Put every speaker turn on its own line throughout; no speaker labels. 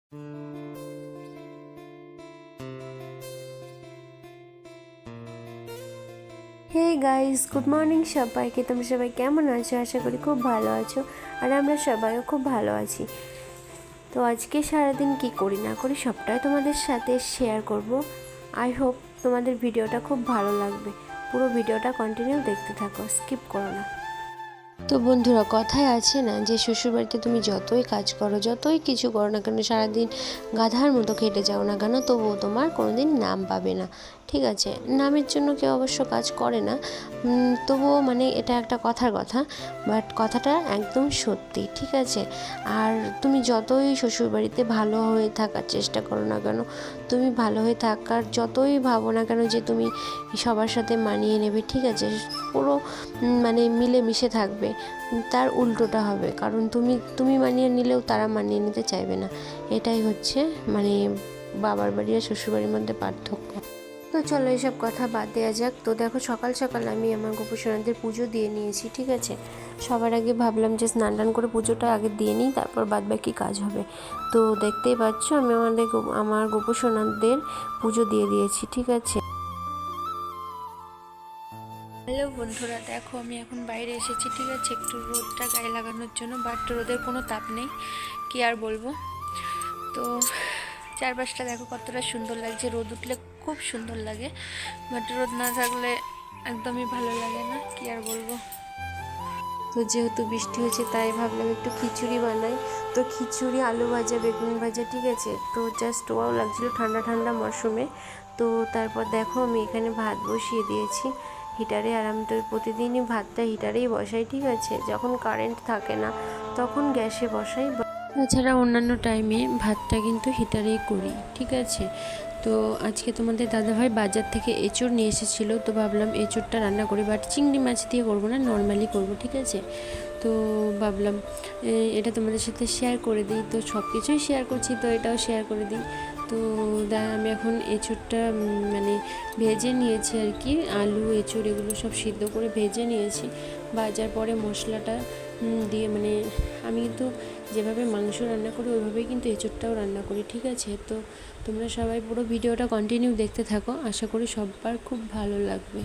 Hey guys, good morning সবাইকে। তোমরা সবাই কেমন আছো? আশা করি খুব ভালো আছো, আর আমরা সবাইও খুব ভালো আছি। তো আজকে সারাদিন কি করি না করি সবটাই তোমাদের সাথে শেয়ার করব। আই হোপ তোমাদের ভিডিওটা খুব ভালো লাগবে। পুরো ভিডিওটা কন্টিনিউ দেখতে থাকো, স্কিপ করো না। তো বন্ধুরা, কথায় আছে না যে শ্বশুরবাড়িতে তুমি যতই কাজ করো, যতই কিছু করো না কেন, সারাদিন গাধার মতো খেটে যাও না কেন, তবুও তোমার কোনোদিন নাম পাবে না। ঠিক আছে, নামের জন্য কেউ অবশ্য কাজ করে না, তবুও মানে এটা একটা কথার কথা, বাট কথাটা একদম সত্যি। ঠিক আছে, আর তুমি যতই শ্বশুরবাড়িতে ভালো হয়ে থাকার চেষ্টা করো না কেন, তুমি ভালো হয়ে থাকার যতই ভাবো না কেন যে তুমি সবার সাথে মানিয়ে নেবে, ঠিক আছে, পুরো মানে মিলেমিশে থাকবে, তার উল্টোটা হবে। কারণ তুমি মানিয়ে নিলেও তারা মানিয়ে নিতে চাইবে না। এটাই হচ্ছে মানে বাবার বাড়ি আর শ্বশুরবাড়ির মধ্যে পার্থক্য। তো চলো এসব কথা বাদ দেওয়া যাক। তো দেখো, সকাল সকাল আমি আমার গোপুসোনাদের পুজো দিয়ে নিয়েছি। ঠিক আছে, সবার আগে ভাবলাম যে স্নান টান করে পুজোটা আগে দিয়ে নিই, তারপর বাদ বাকি কাজ হবে। তো দেখতেই পাচ্ছ আমি আমার গোপুসোনাদের পুজো দিয়ে দিয়েছি। ঠিক আছে। হ্যালো বন্ধুরা, দেখো আমি এখন বাইরে এসেছি। ঠিক আছে, একটু রোদটা গায়ে লাগানোর জন্য, বাট রোদের কোনো তাপ নেই, কি আর বলবো। তো চারপাশটা দেখো কতটা সুন্দর লাগছে। রোদ উঠলে খুব সুন্দর লাগে, বাট রোদ না থাকলে একদমই ভালো লাগে না, কি আর বলবো। তো যেহেতু বৃষ্টি হচ্ছে তাই ভাবলাম একটু খিচুড়ি বানাই। তো খিচুড়ি, আলু ভাজা, বেগুন ভাজা, ঠিক আছে, তো জাস্ট ওয়াও লাগছিলো ঠান্ডা ঠান্ডা মরশুমে। তো তারপর দেখো আমি এখানে ভাত বসিয়ে দিয়েছি হিটারে, আর আমি তো প্রতিদিনই ভাতটা হিটারেই বসাই। ঠিক আছে, যখন কারেন্ট থাকে না তখন গ্যাসে বসাই, তাছাড়া অন্যান্য টাইমে ভাতটা কিন্তু হিটারেই করি। ঠিক আছে, তো আজকে তোমাদের দাদাভাই বাজার থেকে এঁচোড় নিয়ে এসেছিলো, তো ভাবলাম এঁচোড়টা রান্না করি, বাট চিংড়ি মাছ দিয়ে করবো না, নর্মালি করবো। ঠিক আছে, তো ভাবলাম এটা তোমাদের সাথে শেয়ার করে দিই। তো সব কিছুই শেয়ার করছি, তো এটাও শেয়ার করে দিই। তো আমি এখন এঁচোড়টা মানে ভেজে নিয়েছি আর কি, আলু এঁচোড় এগুলো সব সিদ্ধ করে ভেজে নিয়েছি। ভাজার পরে মশলাটা দিয়ে মানে আমি কিন্তু যেভাবে মাংস রান্না করি ওইভাবেই কিন্তু এঁচোড়টাও রান্না করি। ঠিক আছে, তো তোমরা সবাই পুরো ভিডিওটা কন্টিনিউ দেখতে থাকো, আশা করি সবার খুব ভালো লাগবে।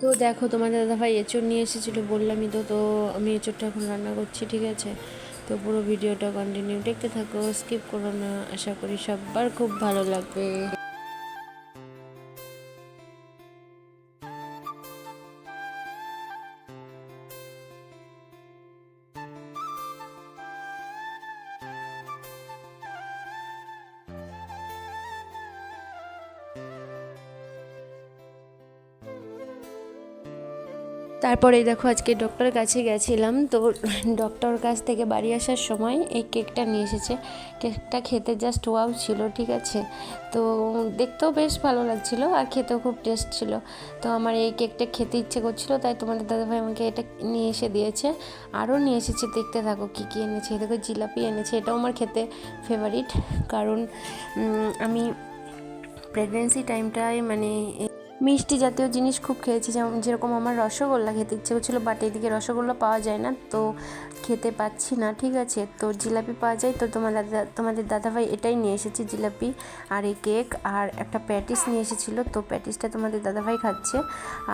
তো দেখো, তোমাদের দাদাভাই এঁচোড় নিয়ে এসেছিলো, বললামই তো আমি এঁচোড়টা এখন রান্না করছি। ঠিক আছে, তো পুরো ভিডিওটা কন্টিনিউ দেখতে থাকো, স্কিপ করো না, আশা করি সবার খুব ভালো লাগবে। তারপরে দেখো, আজকে ডক্টরের কাছে গেছিলাম, তো ডক্টর কাছ থেকে বাড়ি আসার সময় এই কেকটা নিয়ে এসেছে। কেকটা খেতে জাস্ট ওয়াও ছিল। ঠিক আছে, তো দেখতেও বেশ ভালো লাগছিলো আর খেতেও খুব টেস্ট ছিল। তো আমার এই কেকটা খেতে ইচ্ছে করছিল, তাই তোমাদের দাদাভাই আমাকে এটা নিয়ে এসে দিয়েছে। আরও নিয়ে এসেছে, দেখতে থাকো কী কী এনেছে। দেখো, জিলাপি এনেছে, এটাও আমার খেতে ফেভারিট, কারণ আমি প্রেগনেন্সি টাইমটায় মানে মিষ্টি জাতীয় জিনিস খুব খেয়েছি, যেরকম আমার রসগোল্লা খেতে ইচ্ছে করছিলো, বাট এদিকে রসগোল্লা পাওয়া যায় না, তো খেতে পাচ্ছি না। ঠিক আছে, তো জিলাপি পাওয়া যায়, তো তোমাদের দাদাভাই এটাই নিয়ে এসেছে, জিলাপি আর এই কেক, আর একটা প্যাটিস নিয়ে এসেছিলো, তো প্যাটিসটা তোমাদের দাদাভাই খাচ্ছে,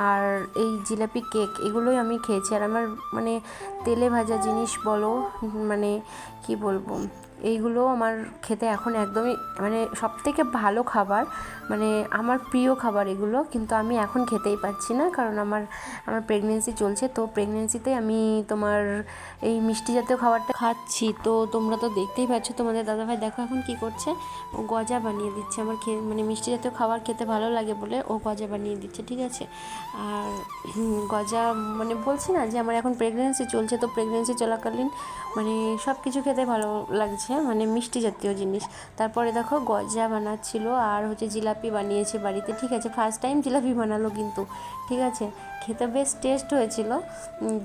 আর এই জিলাপি কেক এগুলোই আমি খেয়েছি। আর আমার মানে তেলে ভাজা জিনিস বলো, মানে কি বলবো, এইগুলো আমার খেতে এখন একদমই মানে সবথেকে ভালো খাবার, মানে আমার প্রিয় খাবার এগুলো, কিন্তু আমি এখন খেতেই পাচ্ছি না, কারণ আমার প্রেগনেন্সি চলছে। তো প্রেগনেন্সিতে আমি তোমার এই মিষ্টি জাতীয় খাবারটা খাচ্ছি। তো তোমরা তো দেখতেই পাচ্ছ, তোমাদের দাদাভাই দেখো এখন কি করছে, ও গজা বানিয়ে দিচ্ছে। আমার মানে মিষ্টি জাতীয় খাবার খেতে ভালো লাগে বলে ও গজা বানিয়ে দিচ্ছে। ঠিক আছে, আর গজা মানে বলছি না যে আমার এখন প্রেগনেন্সি চলছে, তো প্রেগনেন্সি চলাকালীন মানে সব কিছু খেতে ভালো লাগছে, মানে মিষ্টি জাতীয় জিনিস। তারপরে দেখো গজা বানাচ্ছিল, আর হচ্ছে জিলাপি বানিয়েছে বাড়িতে। ঠিক আছে, ফার্স্ট টাইম জিলাপি বানালো কিন্তু। ঠিক আছে, খেতে বেশ টেস্ট হয়েছিল,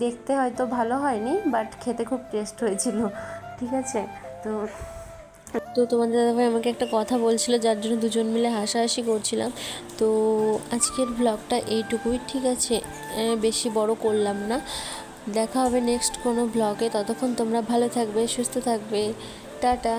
দেখতে হয়তো ভালো হয়নি, বাট খেতে খুব টেস্ট হয়েছিল। ঠিক আছে, তো তোমাদের দাদাভাই আমাকে একটা কথা বলছিল, যার জন্য দুজন মিলে হাসাহাসি করছিলাম। তো আজকের ব্লগটা এইটুকুই। ঠিক আছে, বেশি বড় করলাম না। দেখা হবে নেক্সট কোনো ব্লগে, ততক্ষণ তোমরা ভালো থাকবে, সুস্থ থাকবে, টাটা।